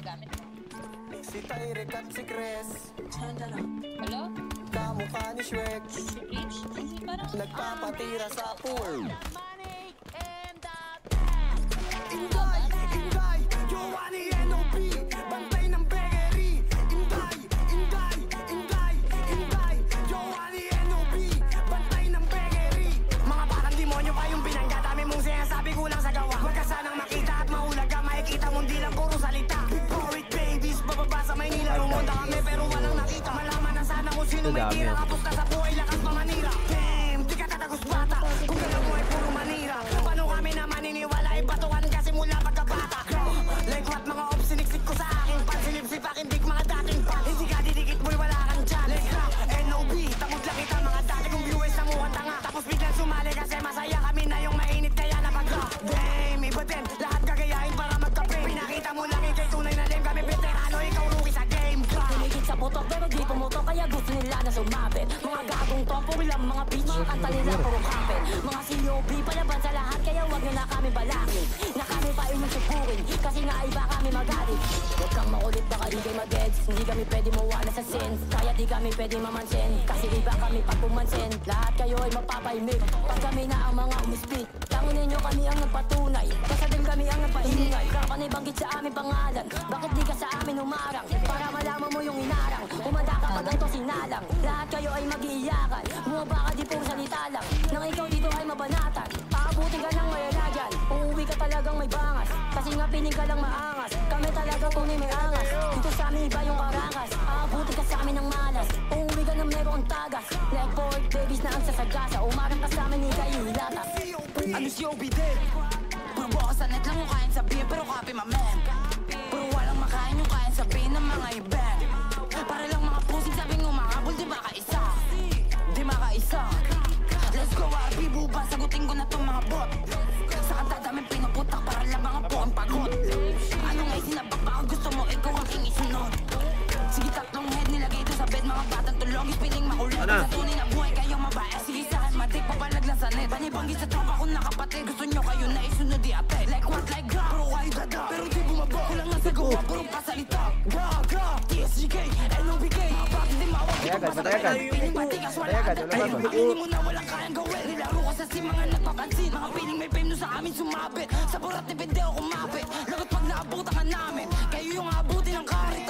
gamit mo. Si Tyrek at si Chris. Hello? Kamukha ni Shrek. Si Rich? Parang... Nagpapatira sa pool. Inday, Inday, Giovanni N.O.P. Bantay ng bakery. Inday, Inday, Inday, Inday, Giovanni N.O.P. Bantay ng bakery. Mga parang demonyo pa yung binangga. Dami mong sinasabi kulang sa gawa. Huwag ka sanang makita at mahulaga. Makikita mong di lang puro salita. Big poet babies, bababa sa Maynila. Rumonda kami pero walang nakita. Malaman na sana kung sino may tira. Kapos na sa buhay, lakas pa manira. Damn, di ka tatagos bata. Kung gano'n mo ay puro manira. Paano kami na maniniwala? Ipatukan kasi mula pagkabata. Like what mga ops siniksik ko sa aking pan. Silip-sipak, hindi mga dating pan. Hindi ka didikit mo'y wala kang dyan. Like rap, N.O.B. Tamod lang kita mga dati kong viewers na mukhang tanga. Tapos biglang sumali kasi masaya kami na yung mainit kaya napag-rap. Damn, iba din, lahat gagayahin para magkape. Pinakita mo lang ikay tunay na lame. Kami veterano, ikaw rookie sa game. Tumigit sa putok pero di pumutok. Kaya gusto nila na sumabit. Mga gagong topo lang mga beats. Mga kanta nila puro kapit. Mga COB palaban sa lahat. Kaya wag nyo na kami balakin. Na kami pa yung supurin. Kasi nga iba kami magalit. Huwag kang makulit baka di kayo mag-gets. Hindi kami pwede mawala sa sin. Kaya di kami pwede mamansin. Kasi iba kami pag pumansin. Lahat kayo ay mapapaimik. Pag kami na ang mga umispit. Tango ninyo kami ang nagpatunay. Kasi din kami ang nagpaingay. Kapanay banggit sa aming pangalan. Bakit di ka sa amin humarang? Para malaman mo yung inarang. Umanda ka pag ito sinalang. Lahat kayo ay mag-iiyakan. Bumaba ka di puro salita lang. Nang ikaw dito ay mabanatan. Paabutin ka ng mayalagan. Uuwi ka talagang may bangas. Kasi nga piling ka lang maangas. Kami talagang tunay may angas. Dito sa amin iba yung karangas. Aabutin ka sa amin ng malas. Uuwi ka ng merong tagas. Like boy, babies na ang sasagasa. Umarang ka sa amin ni kayo hilata. Ano si OBD? Puro bukas sa net lang yung kain sabihin pero copy my man. Puro walang makain yung kain sabihin ng mga event. Para lang mga pusing sabing umahabol di ba kaisa? Di makaisa. Let's go RP buba, sagutin ko na tong mga bot. Sa kanta dami pinuputak para lang mga buong pagod. Ano nga'y sinabak baka gusto mo ikaw ang king isunod. Sige tatlong head nilagay ito sa bed. Mga batang tulog ispiling makulit. Sa tunay na buhay kayo mabaya. Sige saan matik papalag lang sa net. Panibanggi sa tropa ko nakapatid. Gusto nyo kayo na isunod di ate. Like what like grab. Pero kayo dada pero di bumaba. Kulang nga sa gawa puro pasalita. Gaga TSGK NOBK. Mga bakit di mawag ito pasalita. Piling matigas wala anda. Piling mo na walang kayang gawin. Nilaro ko sa si mga nagpapansin. Mga piling may fame no sa amin sumabit. Sa burat ni video kumapit. Lagot pag naabutan ka namin. Kayo yung abutin ng karit.